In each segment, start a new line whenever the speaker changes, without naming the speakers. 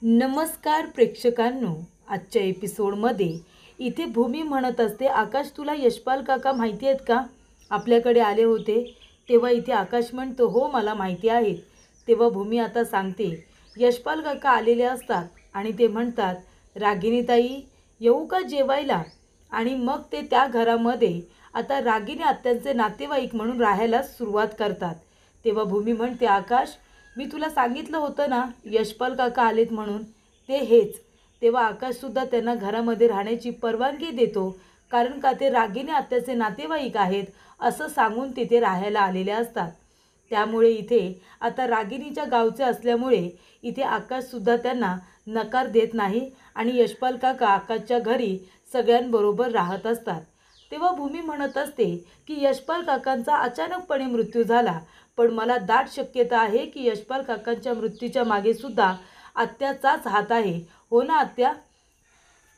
नमस्कार प्रेक्षकांनो, आजच्या एपिसोडमध्ये इथे भूमी म्हणत असते, आकाश तुला यशपाल काका माहिती आहेत का? आपल्याकडे आले होते तेव्हा इथे आकाश म्हणतो, हो मला माहिती आहे. तेव्हा भूमी आता सांगते, यशपाल काका आलेले असतात आणि ते म्हणतात, रागिणीताई येऊ का जेवायला? आणि मग ते त्या घरामध्ये आता रागिणी आत्यांचे नातेवाईक म्हणून राहायला सुरुवात करतात. तेव्हा भूमी म्हणते, आकाश मी तुला सांगितलं होतं ना यशपाल काका आलेत म्हणून, ते हेच. तेव्हा आकाशसुद्धा त्यांना घरामध्ये राहण्याची परवानगी देतो, कारण का ते रागिणी आत्याचे नातेवाईक आहेत असं सांगून तिथे राहायला आलेले असतात. त्यामुळे इथे आता रागिणीच्या गावचे असल्यामुळे इथे आकाशसुद्धा त्यांना नकार देत नाही आणि यशपाल काका आकाशच्या घरी सगळ्यांबरोबर राहत असतात. तेव्हा भूमी म्हणत असते की यशपाल काकांचा अचानकपणे मृत्यू झाला, पण मला दाट शक्यता आहे की यशपाल काकांच्या मृत्यूच्या मागे सुद्धा आत्याचाच हात आहे. हो ना आत्या?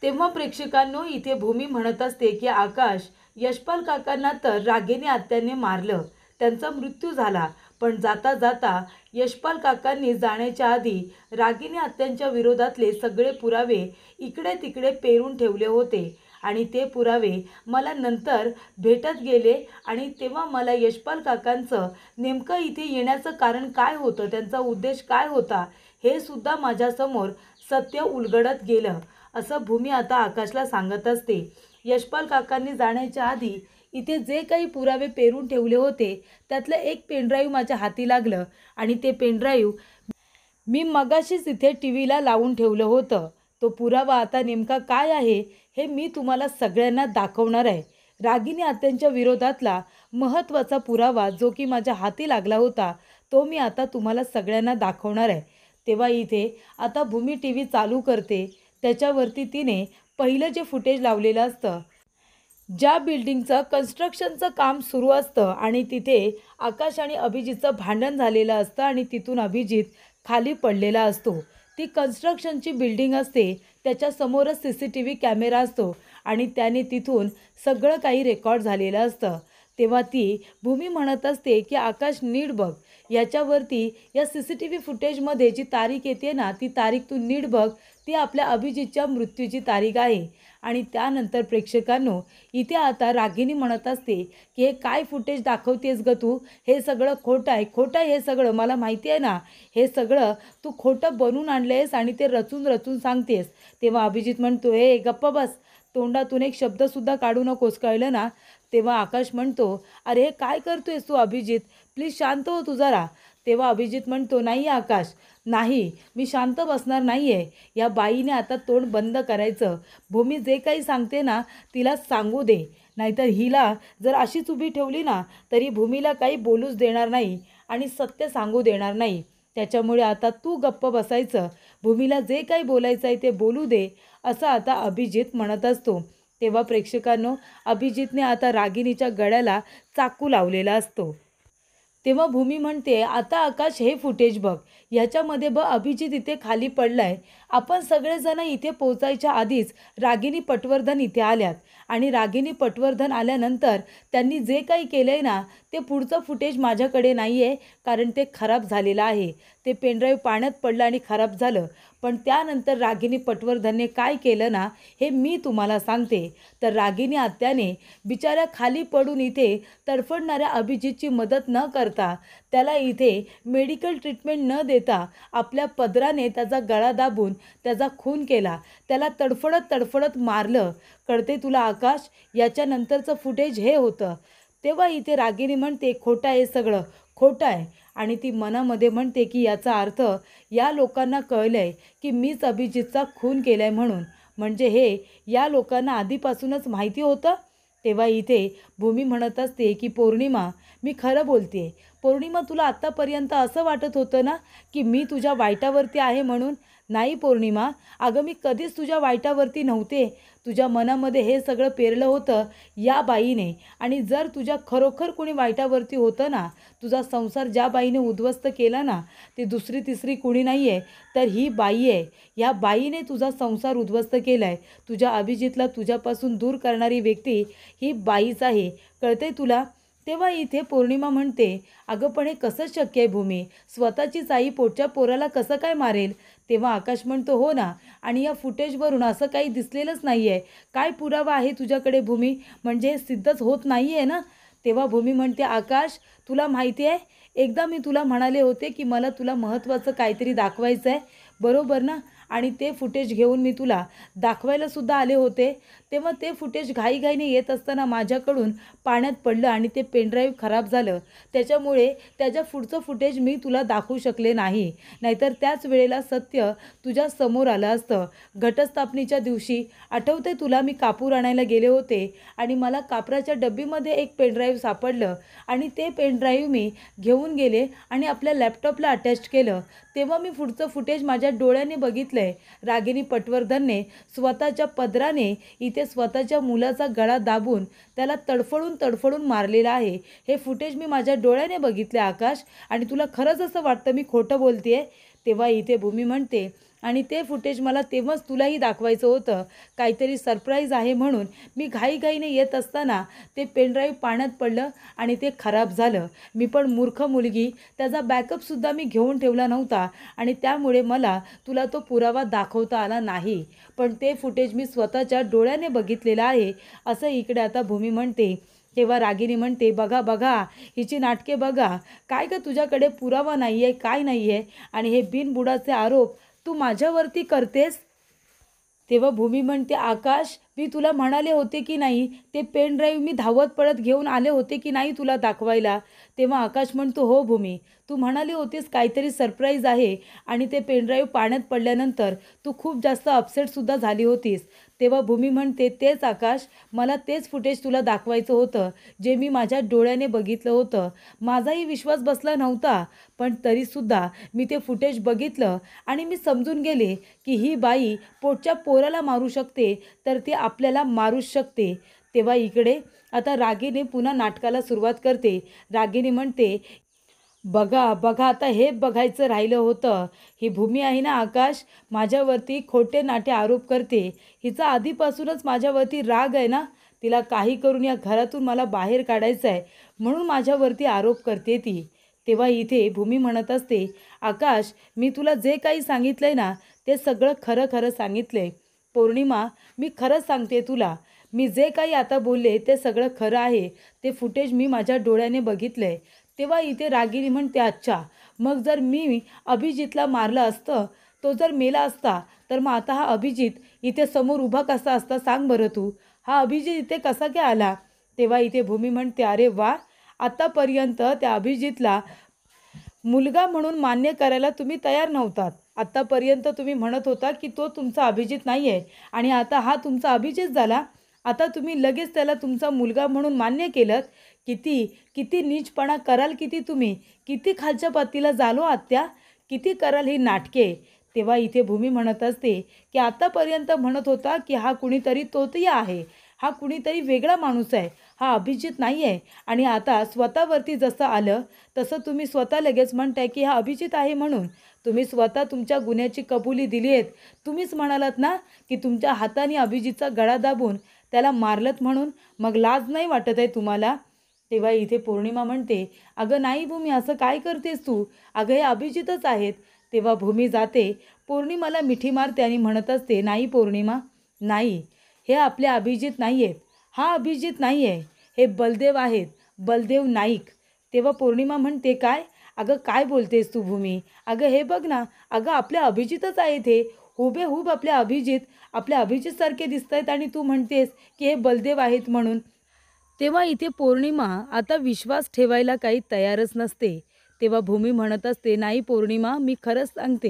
तेव्हा प्रेक्षकांनो इथे भूमी म्हणत असते की आकाश, यशपाल काकांना तर रागिणी आत्याने मारलं, त्यांचा मृत्यू झाला, पण जाता जाता यशपाल काकांनी जाण्याच्या आधी रागिणी आत्यांच्या विरोधातले सगळे पुरावे इकडे तिकडे पेरून ठेवले होते आणि ते पुरावे मला नंतर भेटत गेले आणि तेव्हा मला यशपाल काकांचं नेमकं इथे येण्याचं कारण काय होतं, त्यांचा उद्देश काय होता, हे सुद्धा माझ्यासमोर सत्य उलगडत गेलं, असं भूमी आता आकाशला सांगत असते. यशपाल काकांनी जाण्याच्या आधी इथे जे काही पुरावे पेरून ठेवले होते त्यातलं एक पेनड्राईव्ह माझ्या हाती लागलं आणि ते पेनड्राईव्ह मी मगाशीच इथे टी व्हीला लावून ठेवलं होतं. तो पुरावा आता नेमका काय आहे हे मी तुम्हाला सगळ्यांना दाखवणार आहे. रागिणी आत्यांच्या विरोधातला महत्त्वाचा पुरावा जो की माझ्या हाती लागला होता तो मी आता तुम्हाला सगळ्यांना दाखवणार आहे. तेव्हा इथे आता भूमी टी व्ही चालू करते. त्याच्यावरती तिने पहिलं जे फुटेज लावलेलं असतं, ज्या बिल्डिंगचं कन्स्ट्रक्शनचं काम सुरू असतं आणि तिथे आकाश आणि अभिजितचं भांडण झालेलं असतं आणि तिथून अभिजित खाली पडलेला असतो. ती कन्स्ट्रक्शनची बिल्डिंग असते, त्याच्यासमोरच CCTV कॅमेरा असतो आणि त्याने तिथून सगळं काही रेकॉर्ड झालेलं असतं. तेव्हा ती भूमी म्हणत असते की आकाश नीट बघ, याच्यावरती या CCTV फुटेजमध्ये जी तारीख येते ना, ती तारीख तू नीट बघ, ती आपल्या अभिजितच्या मृत्यूची तारीख आहे. आणि त्यानंतर प्रेक्षकांनो इथे आता रागिणी म्हणत असते की हे काय फुटेज दाखवतेस ग तू, हे सगळं खोटं आहे, खोटं आहे हे सगळं, मला माहिती आहे ना, हे सगळं तू खोटं बनवून आणलेस आणि ते रचून रचून सांगतेस. तेव्हा अभिजित म्हणतो, हे गप्प बस, तोंडातून एक शब्दसुद्धा काढू नकोस, कळलं ना? तेव्हा आकाश म्हणतो, अरे हे काय करतोयस तू अभिजित, प्लीज शांत हो तू जरा. तेव्हा अभिजित म्हणतो, नाही आकाश, नाही, मी शांत बसणार नाही आहे. या बाईने आता तोंड बंद करायचं. भूमी जे काही सांगते ना तिला सांगू दे, नाहीतर हिला जर अशीच उभी ठेवली ना तरी भूमीला काही बोलूच देणार नाही आणि सत्य सांगू देणार नाही. त्याच्यामुळे आता तू गप्प बसायचं, भूमीला जे काही बोलायचं आहे ते बोलू दे, असं आता अभिजित म्हणत असतो. तेव्हा प्रेक्षकांनो अभिजितने आता रागिणीच्या गळ्याला चाकू लावलेला असतो. तेव्हा भूमी म्हणते, आता आकाश हे फुटेज बघ, ह्याच्यामध्ये बघ अभिजित इथे खाली पडलाय. आपण सगळेजण इथे पोचायच्या आधीच रागिणी पटवर्धन इथे आल्यात आणि रागिणी पटवर्धन आल्यानंतर त्यांनी जे काही केलं आहे ना ते पुढचं फुटेज माझ्याकडे नाही आहे, कारण ते खराब झालेलं आहे. ते पेनड्राईव्ह पाण्यात पडलं आणि खराब झालं. पण त्यानंतर रागिणी पटवर्धनने काय केलं ना हे मी तुम्हाला सांगते. तर रागिणी आत्याने बिचाऱ्या खाली पडून इथे तडफडणाऱ्या अभिजितची मदत न करता, त्याला इथे मेडिकल ट्रीटमेंट न देता आपल्या पदराने त्याचा गळा दाबून त्याचा खून केला, त्याला तडफडत तडफडत मारलं. कळते तुला आकाश? याच्यानंतरचं फुटेज हे होतं. तेव्हा इथे रागिणी म्हणते, खोटं आहे सगळं, खोटं आहे. आणि ती मनामध्ये म्हणते की याचा अर्थ या लोकांना कळलं आहे की मीच अभिजितचा खून केला आहे म्हणून, म्हणजे हे या लोकांना आधीपासूनच माहिती होतं. तेव्हा इथे भूमी म्हणत असते की पौर्णिमा, मी खरं बोलते. पौर्णिमा, तुला आत्तापर्यंत असं वाटत होतं ना की मी तुझ्या वाईटावरती आहे म्हणून? नाही पौर्णिमा, अगं मी कधीच तुझ्या वाईटावरती नव्हते. तुझ्या मनामध्ये हे सगळं पेरलं होतं या बाईने. आणि जर तुझ्या खरोखर कोणी वाईटावरती होतं ना, तुझा संसार ज्या बाईने उद्ध्वस्त केला ना, ती दुसरी तिसरी कोणी नाही आहे, तर ही बाई आहे. या बाईने तुझा संसार उद्ध्वस्त केला आहे. तुझ्या अभिजितला तुझ्यापासून दूर करणारी व्यक्ती ही बाईच आहे. कळते तुला? तेव्हा इथे पौर्णिमा म्हणते, अगं पण हे कसं शक्य आहे भूमी, स्वतःचीच आई पोटच्या पोराला कसं काय मारेल? तेव्हा आकाश म्हणतो हो ना, आणि या फुटेजवरून असं काही दिसलेलंच नाही आहे. काय पुरावा आहे तुझ्याकडे भूमी? म्हणजे हे सिद्धच होत नाही आहे ना? तेव्हा भूमी म्हणते आकाश, तुला माहिती आहे, एकदा मी तुला म्हणाले होते की मला तुला महत्त्वाचं काहीतरी दाखवायचं आहे, बरोबर ना? आणि ते फुटेज घेऊन मी तुला दाखवायलासुद्धा आले होते. तेव्हा ते फुटेज घाईघाईने येत असताना माझ्याकडून पाण्यात पडलं आणि ते पेनड्राईव्ह खराब झालं. त्याच्यामुळे त्याच्या पुढचं फुटेज मी तुला दाखवू शकले नाही. नाहीतर त्याच वेळेला सत्य तुझ्या समोर आलं असतं. घटस्थापनेच्या दिवशी आठवते तुला, मी कापूर आणायला गेले होते आणि मला कापराच्या डब्बीमध्ये एक पेनड्राईव्ह सापडलं आणि ते पेनड्राईव्ह मी घेऊन गेले आणि आपल्या लॅपटॉपला अटॅच केलं. तेव्हा मी पुढचं फुटेज माझ्या डोळ्याने बघितलं आहे. रागिनी पटवर्धनने स्वतःच्या पदराने इथे स्वतःच्या मुलाचा गळा दाबून त्याला तडफडून मारलेला आहे. हे फुटेज मी माझ्या डोळ्याने बघितले आकाश, आणि तुला खरंच असं वाटतं मी खोटं बोलते आहे? तेव्हा इथे भूमी म्हणते, आणि ते फुटेज मला तेव्हाच तुलाही दाखवायचं होतं, काहीतरी सरप्राईज आहे म्हणून. मी घाईघाईने येत असताना ते पेनड्राईव्ह पाण्यात पडलं आणि ते खराब झालं. मी पण मूर्ख मुलगी, त्याचा बॅकअपसुद्धा मी घेऊन ठेवला नव्हता आणि त्यामुळे मला तुला तो पुरावा दाखवता आला नाही. पण ते फुटेज मी स्वतःच्या डोळ्याने बघितलेलं आहे, असं इकडे आता भूमी म्हणते. तेव्हा रागिनी म्हणते, बघा बघा, हिची नाटके बघा. काय गं, तुझ्याकडे पुरावा नाही आहे, काय नाही आहे, आणि हे बिनबुडाचे आरोप तू माझ्यावरती करतेस? तेव्हा भूमी म्हणते, आकाश, मी तुला म्हणाले होते की नाही, ते पेन ड्राईव्ह मी धावत पळत घेऊन आले होते की नाही तुला दाखवायला? तेव्हा आकाश म्हणतो, हो भूमी, तू म्हणाली होतीस काहीतरी सरप्राईज आहे, आणि ते पेन ड्राईव्ह पाण्यात पडल्यानंतर तू खूप जास्त अपसेटसुद्धा झाली होतीस. तेव्हा भूमी म्हणते, तेच आकाश, मला तेच फुटेज तुला दाखवायचं होतं, जे मी माझ्या डोळ्याने बघितलं होतं. माझाही विश्वास बसला नव्हता, पण तरीसुद्धा मी ते फुटेज बघितलं आणि मी समजून गेले की ही बाई पोटच्या पोराला मारू शकते, तर ती आपल्याला मारूच शकते. तेव्हा इकडे आता रागिनी पुन्हा नाटकाला सुरुवात करते. रागिनी म्हणते, बघा बघा, आता हे बघायचं राहिलं होतं. ही भूमी आहे ना आकाश, माझ्यावरती खोटे नाटे आरोप करते. हिचा आधीपासूनच माझ्यावरती राग आहे ना. तिला काही करून या घरातून मला बाहेर काढायचं आहे, म्हणून माझ्यावरती आरोप करते ती. तेव्हा इथे भूमी म्हणत असते, आकाश, मी तुला जे काही सांगितलं आहे ना, ते सगळं खरं खरं सांगितलं आहे. पौर्णिमा, मी खरंच सांगते तुला, मी जे काही आता बोलले ते सगळं खरं आहे. ते फुटेज मी माझ्या डोळ्याने बघितलं आहे. तेव्हा इथे रागिनी म्हणते, अच्छा, मग जर मी अभिजितला मारलं असतं, तो जर मेला असता, तर मग आता हा अभिजित इथे समोर उभा कसा असता सांग बरं तू? हा अभिजित इथे कसा काय आला? तेव्हा इथे भूमी म्हणते, अरे वा, आतापर्यंत त्या अभिजितला मुलगा म्हणून मान्य करायला तुम्ही तयार नव्हतात. आत्तापर्यंत तुम्ही म्हणत होता की तो तुमचा अभिजित नाही आहे, आणि आता हा तुमचा अभिजित झाला. आता तुम्ही लगेच त्याला तुमचा मुलगा म्हणून मान्य केलं. किती किती नीचपणा कराल, किती तुम्ही, किती खालच्या पातीला झालो आत्या, किती कराल ही नाटके? तेव्हा इथे भूमी म्हणत असते की आतापर्यंत म्हणत होता की हा कुणीतरी तोतिया आहे, हा कुणीतरी वेगळा माणूस आहे, हा अभिजित नाही आहे, आणि आता स्वतःवरती जसं आलं तसं तुम्ही स्वतः लगेच म्हणताय की हा अभिजित आहे म्हणून. तुम्ही स्वतः तुमच्या गुन्ह्याची कबुली दिली आहेत. तुम्हीच म्हणालात ना की तुमच्या हाताने अभिजितचा गळा दाबून त्याला मारलत म्हणून. मग लाज नाही वाटत आहे तुम्हाला? तेव्हा इथे पौर्णिमा म्हणते, अगं नाही भूमी, असं काय करतेस तू? अगं हे अभिजितच आहेत. तेव्हा भूमी जाते, पौर्णिमाला मिठी मारते आणि म्हणत असते, नाही पौर्णिमा, नाही, हे आपले अभिजित नाही आहेत. हा अभिजित नाही आहे, हे बलदेव आहेत, बलदेव नाईक. तेव्हा पौर्णिमा म्हणते, काय? अगं काय बोलतेस तू भूमी? अगं हे बघ ना, अगं आपल्या अभिजितच आहेत हे, हुबेहूब आपल्या अभिजित, आपल्या अभिजितसारखे दिसत आहेत, आणि तू म्हणतेस की हे बलदेव आहेत म्हणून. तेव्हा इथे पौर्णिमा आता विश्वास ठेवायला काही तयारच नसते. तेव्हा भूमी म्हणत असते, नाही पौर्णिमा, मी खरंच सांगते,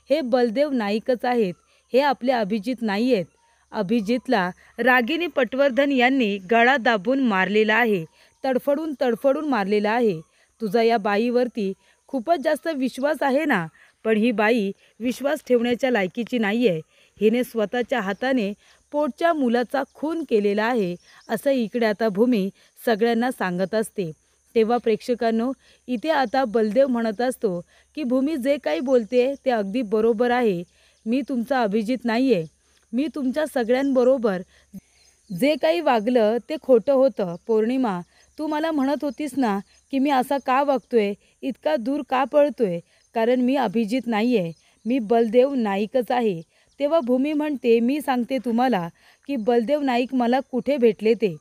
हे बलदेव नाईकच आहेत, हे आपले अभिजित नाही आहेत. अभिजितला रागिनी पटवर्धन यांनी गळा दाबून मारलेला आहे, तडफडून मारलेला आहे. तुझा या बाईवरती खूपच जास्त विश्वास आहे ना, पण ही बाई विश्वास ठेवण्याच्या लायकीची नाही आहे. हिने स्वतःच्या हाताने पोटच्या मुलाचा खून केलेला आहे, असं इकडे आता भूमी सगळ्यांना सांगत असते. तेव्हा प्रेक्षकांनो, इथे आता बलदेव म्हणत असतो की भूमी जे काही बोलते ते अगदी बरोबर आहे. मी तुमचा अभिजित नाही आहे. मी तुमच्या सगळ्यांबरोबर जे काही वागलं ते खोटं होतं. पौर्णिमा, तू मला म्हणत होतीस ना की मी असा का वागतोय, इतका दूर का पळतोय? कारण मी अभिजित नाही आहे. मी बलदेव नाईकच आहे. तेव्हा भूमी म्हणते, मी सांगते तुम्हाला की बलदेव नाईक मला कुठे भेटले ते.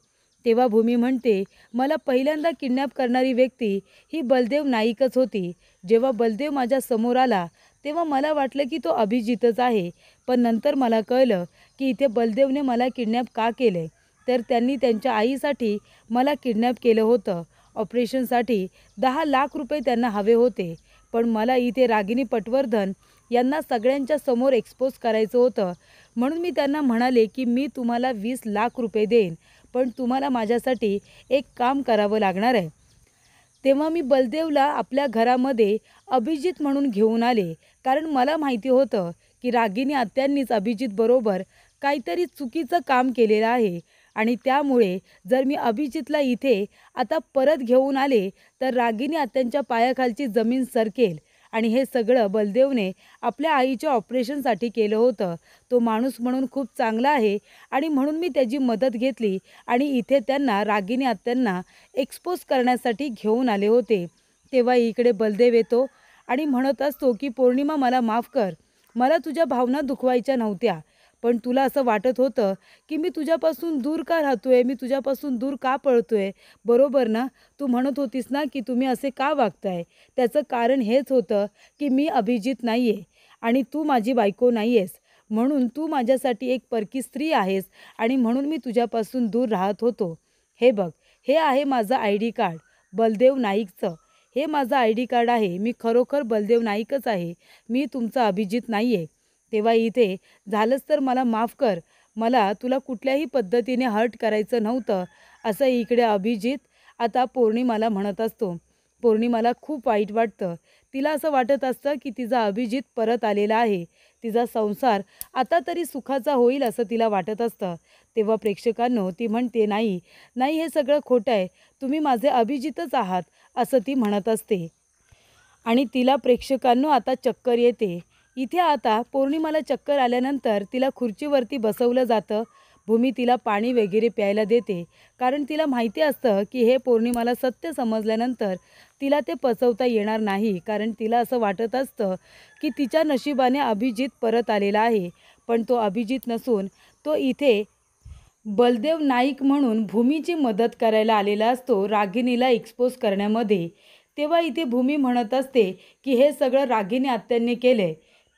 तेव्हा भूमी म्हणते, मला पहिल्यांदा किडनॅप करणारी व्यक्ती ही बलदेव नाईकच होती. जेव्हा बलदेव माझ्या समोर आला तेव्हा मला वाटलं की तो अभिजितच आहे. पण नंतर मला कळलं की इथे बलदेवने मला किडनॅप का केले, तर त्यांनी त्यांच्या आईसाठी मला किडनॅप केलं होतं. ऑपरेशनसाठी 10 लाख रुपये त्यांना हवे होते. पण मला इथे रागिनी पटवर्धन यांना सगळ्यांच्या समोर एक्सपोज करायचं होतं. म्हणून मी त्यांना म्हणाले की मी तुम्हाला 20 लाख रुपये देईन, पण तुम्हाला माझ्यासाठी एक काम करावं लागणार आहे. तेव्हा मी बलदेवला आपल्या घरामध्ये अभिजित म्हणून घेऊन आले, कारण मला माहिती होतं की रागिनी आत्यांनीच अभिजितबरोबर काहीतरी चुकीचं काम केलेलं आहे. आणि त्यामुळे जर मी अभिजितला इथे आता परत घेऊन आले तर रागिनी आत्यांच्या पायाखालची जमीन सरकेल. आणि हे सगळं बलदेवने आपल्या आईच्या ऑपरेशनसाठी केलं होतं. तो माणूस म्हणून खूप चांगला आहे आणि म्हणून मी त्याची मदत घेतली आणि इथे त्यांना रागिनी आत्यांना एक्सपोज करण्यासाठी घेऊन आले होते. तेव्हा इकडे बलदेव येतो आणि म्हणत असतो की पौर्णिमा, मला माफ कर, मला तुझ्या भावना दुखवायच्या नव्हत्या. पण तुला असं वाटत होतं की मी तुझ्यापासून दूर का राहतोय, मी तुझ्यापासून दूर का पळतोय, बरोबर ना? तू म्हणत होतीस ना की तुम्ही असे का वागताय. त्याचं कारण हेच होतं की मी अभिजित नाही आहे आणि तू माझी बायको नाही आहेस. म्हणून तू माझ्यासाठी एक परकी स्त्री आहेस आणि म्हणून मी तुझ्यापासून दूर राहत होतो. हे बघ, हे आहे माझं ID कार्ड बलदेव नाईकचं. हे माझं ID कार्ड आहे. मी खरोखर बलदेव नाईकच आहे. मी तुमचा अभिजित नाही आहे. तेव्हा इथे झालंच तर मला माफ कर, मला तुला कुठल्याही पद्धतीने हर्ट करायचं नव्हतं, असं इकडे अभिजित आता पौर्णिमाला म्हणत असतो. पौर्णिमाला खूप वाईट वाटतं. तिला असं वाटत असतं की तिचा अभिजित परत आलेला आहे, तिचा संसार आता तरी सुखाचा होईल असं तिला वाटत असतं. तेव्हा प्रेक्षकांनो ती म्हणते, नाही नाही, हे सगळं खोटं आहे, तुम्ही माझे अभिजितच आहात, असं ती म्हणत असते. आणि तिला प्रेक्षकांनो आता चक्कर येते. इथे आता पौर्णिमाला चक्कर आल्यानंतर तिला खुर्चीवरती बसवलं जातं. भूमी तिला पाणी वगैरे प्यायला देते, कारण तिला माहिती असतं की हे पौर्णिमाला सत्य समजल्यानंतर तिला ते पचवता येणार नाही. कारण तिला असं वाटत असतं की तिच्या नशिबाने अभिजित परत आलेला आहे, पण तो अभिजित नसून तो इथे बलदेव नाईक म्हणून भूमीची मदत करायला आलेला असतो रागिनीला एक्सपोज करण्यामध्ये. तेव्हा इथे भूमी म्हणत असते की हे सगळं रागिनी आत्यांनी केले.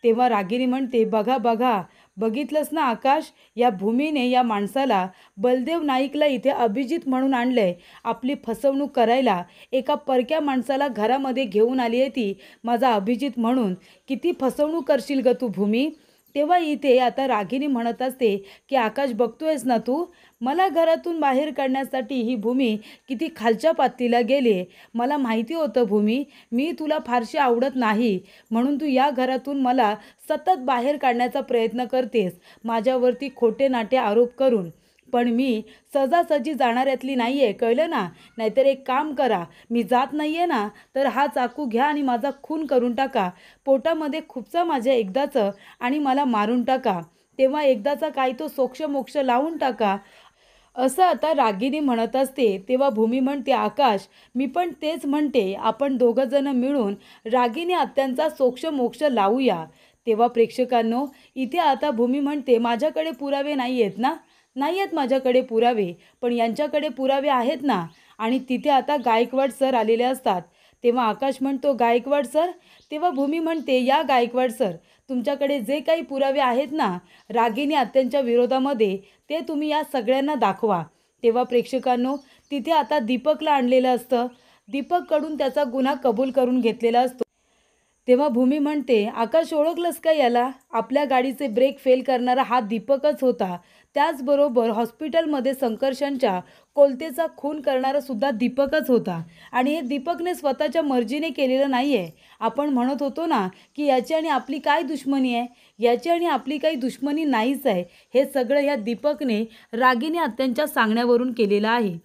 तेव्हा रागिनी म्हणते, बघा बघा, बघितलंस ना आकाश, या भूमीने या माणसाला बलदेव नाईकला इथे अभिजित म्हणून आणलंय आपली फसवणूक करायला. एका परक्या माणसाला घरामध्ये घेऊन आली आहे ती माझा अभिजित म्हणून. किती फसवणूक करशील ग तू भूमी. तेव्हा इथे आता रागिनी म्हणत असते की आकाश, बघतोयस ना तू, मला घरातून बाहेर काढण्यासाठी ही भूमी किती खालच्या पातळीला गेली. मला माहिती होतं भूमी, मी तुला फारशी आवडत नाही, म्हणून तू या घरातून मला सतत बाहेर काढण्याचा प्रयत्न करतेस, माझ्यावरती खोटे नाटे आरोप करून. पण मी सहजासहजी जाणाऱ्यातली नाही आहे, कळलं ना? नाहीतर एक काम करा, मी जात नाही आहे ना, तर हा चाकू घ्या आणि माझा खून करून टाका, पोटामध्ये खुपसा माझ्या एकदाचं आणि मला मारून टाका. तेव्हा एकदाचा काय तो सोक्ष लावून टाका, असं आता रागिनी म्हणत असते. तेव्हा भूमी म्हणते, आकाश, मी पण तेच म्हणते, आपण दोघंजण मिळून रागिनी आत्यांचा सोक्ष लावूया. तेव्हा प्रेक्षकांनो इथे आता भूमी म्हणते, माझ्याकडे पुरावे नाही आहेत ना? नाही आहेत माझ्याकडे पुरावे, पण यांच्याकडे पुरावे आहेत ना. आणि तिथे आता गायकवाड सर आलेले असतात. तेव्हा आकाश म्हणतो, गायकवाड सर? तेव्हा भूमी म्हणते, या गायकवाड सर, तुमच्याकडे जे काही पुरावे आहेत ना रागिनी आत्यांच्या विरोधामध्ये, ते तुम्ही या सगळ्यांना दाखवा. तेव्हा प्रेक्षकांनो तिथे आता दीपकला आणलेलं असतं. दीपककडून त्याचा गुन्हा कबूल करून घेतलेला असतो. तेव्हा भूमी म्हणते, आकाश, ओळखलंस का याला? आपल्या गाडीचे ब्रेक फेल करणारा हा दीपकच होता. त्याचबरोबर हॉस्पिटलमध्ये संकर्षणच्या कोलतेचा खून करणारा सुद्धा दीपकच होता. आणि हे दीपकने स्वतःच्या मर्जीने केलेलं नाही आहे. आपण म्हणत होतो ना की याची आणि आपली काय दुश्मनी आहे, याची आणि आपली काही दुश्मनी नाहीच आहे. हे सगळं ह्या दीपकने रागिनी आत्यांच्या सांगण्यावरून केलेलं आहे.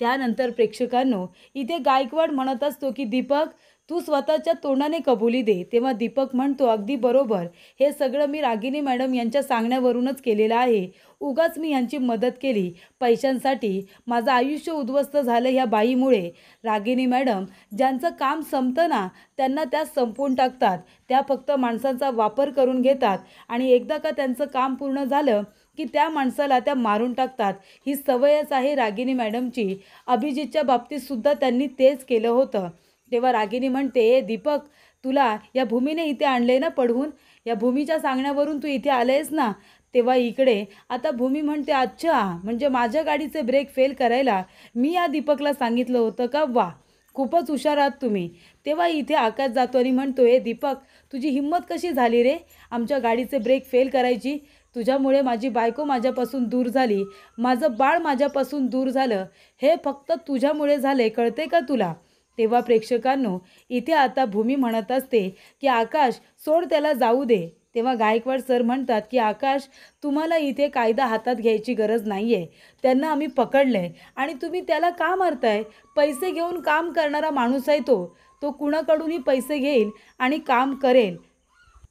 त्यानंतर प्रेक्षकांनो इथे गायकवाड म्हणत असतो की दीपक, तू स्वतःच्या तोंडाने कबुली दे. तेव्हा दीपक म्हणतो, अगदी बरोबर, हे सगळं मी रागिनी मॅडम यांच्या सांगण्यावरूनच केलेलं आहे. उगाच मी ह्यांची मदत केली पैशांसाठी. माझं आयुष्य उद्ध्वस्त झालं ह्या बाईमुळे. रागिनी मॅडम ज्यांचं काम संपतं ना त्यांना त्या संपवून टाकतात. त्या फक्त माणसांचा वापर करून घेतात आणि एकदा का त्यांचं काम पूर्ण झालं की त्या माणसाला त्या मारून टाकतात. ही सवयच आहे रागिनी मॅडमची. अभिजितच्या बाबतीतसुद्धा त्यांनी तेच केलं होतं. तेव्हा रागिनी म्हणते, दीपक, तुला या भूमीने इथे आणले ना पडवून, या भूमीच्या सांगण्यावरून तू इथे आलेस ना. तेव्हा इकडे आता भूमी म्हणते, अच्छा, म्हणजे माझ्या गाडीचे ब्रेक फेल करायला मी या दीपकला सांगितलं होतं का? वा, खूपच हुशार आहात तुम्ही. तेव्हा इथे आकाश जातो आणि म्हणतो, दीपक, तुझी हिंमत कशी झाली रे आमच्या गाडीचे ब्रेक फेल करायची? तुझ्यामुळे माझी बायको माझ्यापासून दूर झाली, माझं बाळ माझ्यापासून दूर झालं. हे फक्त तुझ्यामुळे झाले, कळते का तुला? तेव्हा प्रेक्षकांनो, इथे आता भूमी म्हणत असते की आकाश, सोड, त्याला जाऊ दे. तेव्हा गायकवाड सर म्हणतात की आकाश, तुम्हाला इथे कायदा हातात घ्यायची गरज नाही आहे. त्यांना आम्ही पकडलं आहे आणि तुम्ही त्याला का मारताय? पैसे घेऊन काम करणारा माणूस आहे तो कुणाकडूनही पैसे घेईल आणि काम करेल.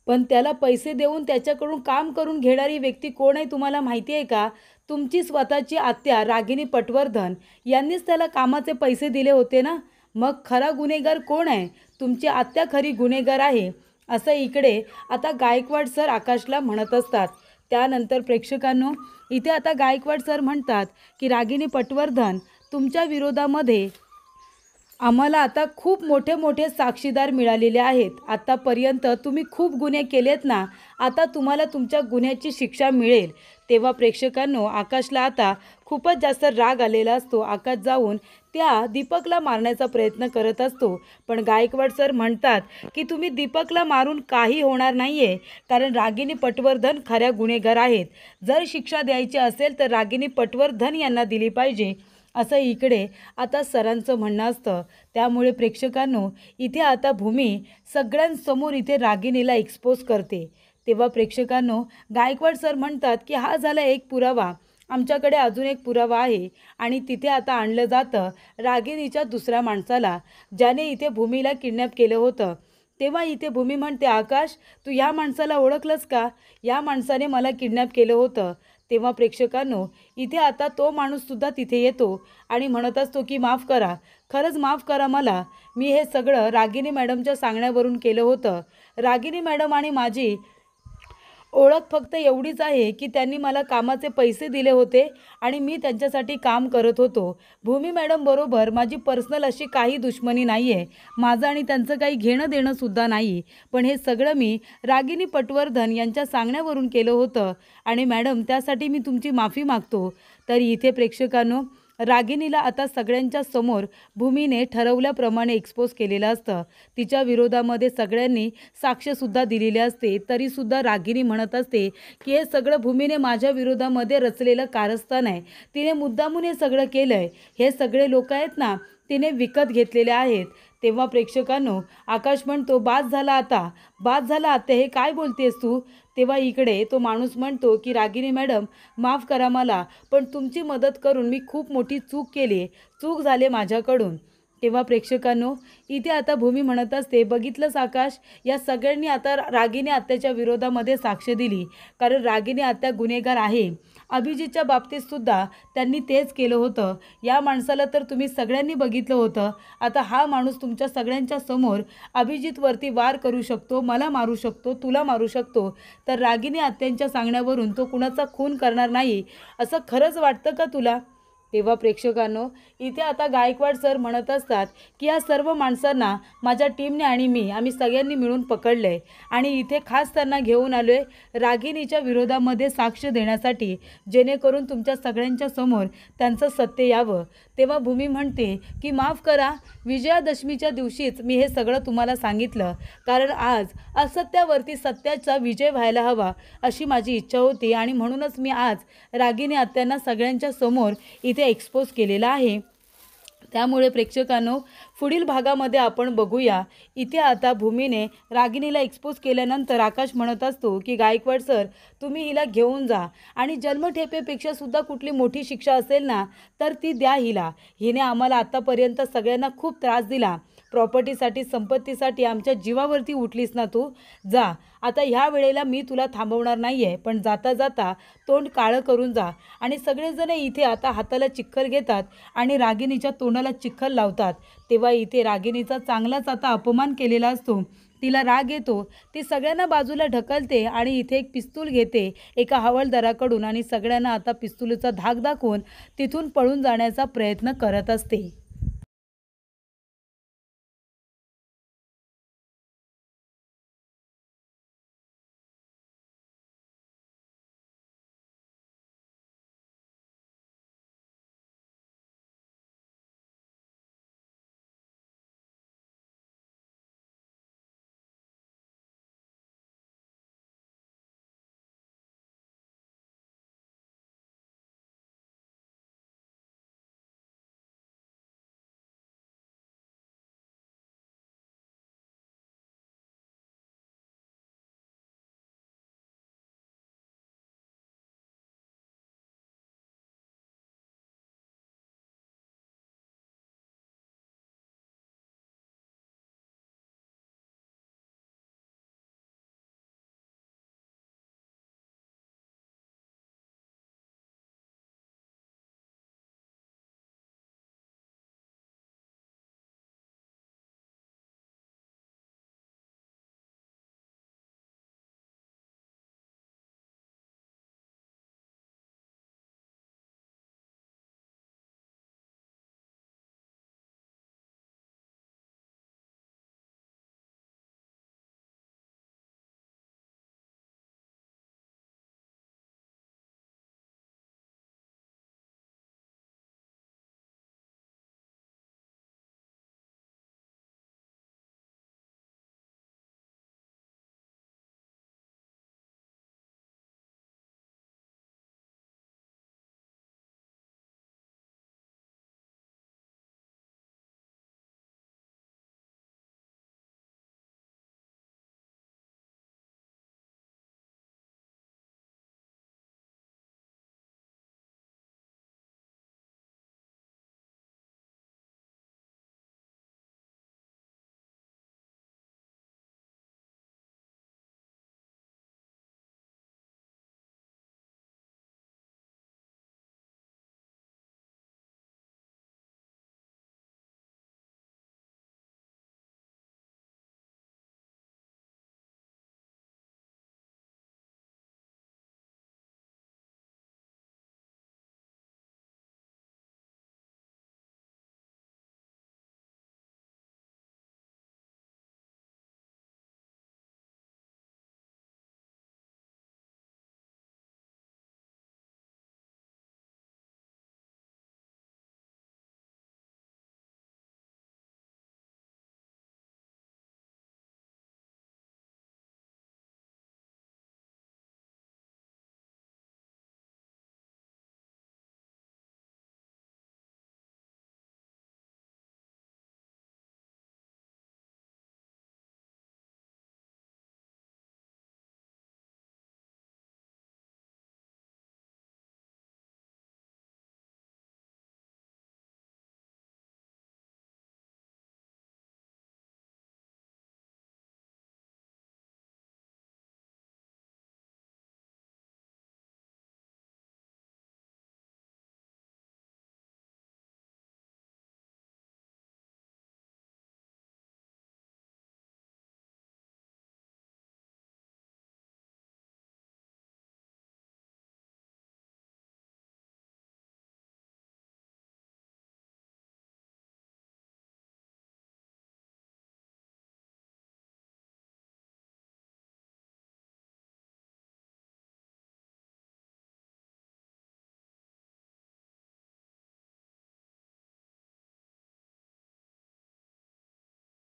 पण त्याला पैसे देऊन त्याच्याकडून काम करून घेणारी व्यक्ती कोण आहे तुम्हाला माहिती आहे का? तुमची स्वतःची आत्या रागिनी पटवर्धन यांनीच त्याला कामाचे पैसे दिले होते ना. मग खरा गुन्हेगार कोण आहे? तुमची आत्या खरी गुन्हेगार आहे, असं इकडे आता गायकवाड सर आकाशला म्हणत असतात. त्यानंतर प्रेक्षकांनो, इथे आता गायकवाड सर म्हणतात की रागिनी पटवर्धन, तुमच्या विरोधामध्ये आम्हाला आता खूप मोठे मोठे साक्षीदार मिळालेले आहेत. आतापर्यंत तुम्ही खूप गुन्हे केलेत ना, आता तुम्हाला तुमच्या गुन्ह्याची शिक्षा मिळेल. तेव्हा प्रेक्षकांनो, आकाशला आता खूपच जास्त राग आलेला असतो. आकाश जाऊन त्या दीपकला मारण्याचा प्रयत्न करत असतो. पण गायकवाड सर म्हणतात की तुम्ही दीपकला मारून काही होणार नाही आहे, कारण रागिनी पटवर्धन खऱ्या गुन्हेगार आहेत. जर शिक्षा द्यायची असेल तर रागिनी पटवर्धन यांना दिली पाहिजे, असं इकडे आता सरांचं म्हणणं असतं. त्यामुळे प्रेक्षकांनो, इथे आता भूमी सगळ्यांसमोर इथे रागिनीला एक्सपोज करते. तेव्हा प्रेक्षकांनो, गायकवाड सर म्हणतात की हा झाला एक पुरावा, आमच्याकडे अजून एक पुरावा आहे. आणि तिथे आता आणलं जातं रागिनीच्या दुसऱ्या माणसाला, ज्याने इथे भूमीला किडनॅप केलं होतं. तेव्हा इथे भूमी म्हणते, आकाश, तू या माणसाला ओळखलंस का? या माणसाने मला किडनॅप केलं होतं. तेव्हा प्रेक्षकांनो, इथे आता तो माणूससुद्धा तिथे येतो आणि म्हणत असतो की माफ करा, खरंच माफ करा मला. मी हे सगळं रागिनी मॅडमच्या सांगण्यावरून केलं होतं. रागिनी मॅडम आणि माझी ओळख फक्त एवढीच आहे की त्यांनी मला कामाचे पैसे दिले होते आणि मी त्यांच्यासाठी काम करत होतो. भूमी मॅडम बरोबर माझी पर्सनल अशी काही दुश्मनी नाही आहे. माझं आणि त्यांचं काही घेणं देणंसुद्धा नाही. पण हे सगळं मी रागिनी पटवर्धन यांच्या सांगण्यावरून केलं होतं आणि मॅडम, त्यासाठी मी तुमची माफी मागतो. तर इथे प्रेक्षकांनो, रागिनीला आता सगळ्यांच्या समोर भूमीने ठरवल्याप्रमाणे एक्सपोज केलेलं असतं. तिच्या विरोधामध्ये सगळ्यांनी साक्षसुद्धा दिलेली असते. तरीसुद्धा रागिनी म्हणत असते की हे सगळं भूमीने माझ्या विरोधामध्ये रचलेलं कारस्थान आहे. तिने मुद्दामून हे सगळं केलं आहे. हे सगळे लोक आहेत ना, तिने विकत घेतलेले आहेत. तेव्हा प्रेक्षकांनो, आकाश म्हणतो, बास झाला आता, बास झाला आता, हे काय बोलतेस तू? तेव्हा इकडे तो माणूस म्हणतो की रागिनी मॅडम, माफ करा मला, पण तुमची मदत करून मी खूप मोठी चूक केली, चूक झाले माझ्याकडून. तेव्हा प्रेक्षकांनो, इथे आता भूमी म्हणत असते, बघितलंच आकाश, या सगळ्यांनी आता रागिनी आत्याच्या विरोधामध्ये साक्ष दिली, कारण रागिनी आत्या गुन्हेगार आहे. अभिजितच्या बाबतीतसुद्धा त्यांनी तेच केलं होतं. या माणसाला तर तुम्ही सगळ्यांनी बघितलं होतं. आता हा माणूस तुमच्या सगळ्यांच्या समोर अभिजितवरती वार करू शकतो, मला मारू शकतो, तुला मारू शकतो. तर रागिनी आत्यांच्या सांगण्यावरून तो कुणाचा खून करणार नाही, असं खरंच वाटतं का तुला? तेव्हा प्रेक्षकांनो, इथे आता गायकवाड सर म्हणत असतात की या सर्व माणसांना माझ्या टीमने आणि आम्ही सगळ्यांनी मिळून पकडलं आहे आणि इथे खास त्यांना घेऊन आलो आहे रागिनीच्या विरोधामध्ये साक्ष देण्यासाठी, जेणेकरून तुमच्या सगळ्यांच्या समोर त्यांचं सत्य यावं. तेव्हा भूमी म्हणते की माफ करा, विजयादशमीच्या दिवशीच मी हे सगळं तुम्हाला सांगितलं, कारण आज असत्यावरती सत्याचा विजय व्हायला हवा अशी माझी इच्छा होती आणि म्हणूनच मी आज रागिनी आत्यांना सगळ्यांच्या समोर इथे एक्सपोज केलेला आहे. त्यामुळे प्रेक्षकांनो, पुढील भागामध्ये आपण बघूया. इथे आता भूमीने रागिनीला एक्सपोज केल्यानंतर आकाश म्हणत असतो की गायकवाड सर, तुम्ही हिला घेऊन जा आणि जन्मठेपेपेक्षा सुद्धा कुठली मोठी शिक्षा असेल ना तर ती द्या हिला. हिने आम्हाला आतापर्यंत सगळ्यांना खूप त्रास दिला, प्रॉपर्टीसाठी, संपत्तीसाठी आमच्या जीवावरती उठलीस ना तू. जा आता, ह्या वेळेला मी तुला थांबवणार नाही आहे, पण जाता जाता तोंड काळं करून जा. आणि सगळेजण इथे आता हाताला चिखल घेतात आणि रागिणीच्या तोंडाला चिखल लावतात. तेव्हा इथे रागिणीचा चांगलाच आता अपमान केलेला असतो. तिला राग येतो. ती सगळ्यांना बाजूला ढकलते आणि इथे एक पिस्तूल घेते एका हवालदाराकडून आणि सगळ्यांना आता पिस्तूलचा धाक दाखवून तिथून पळून जाण्याचा प्रयत्न करत असते.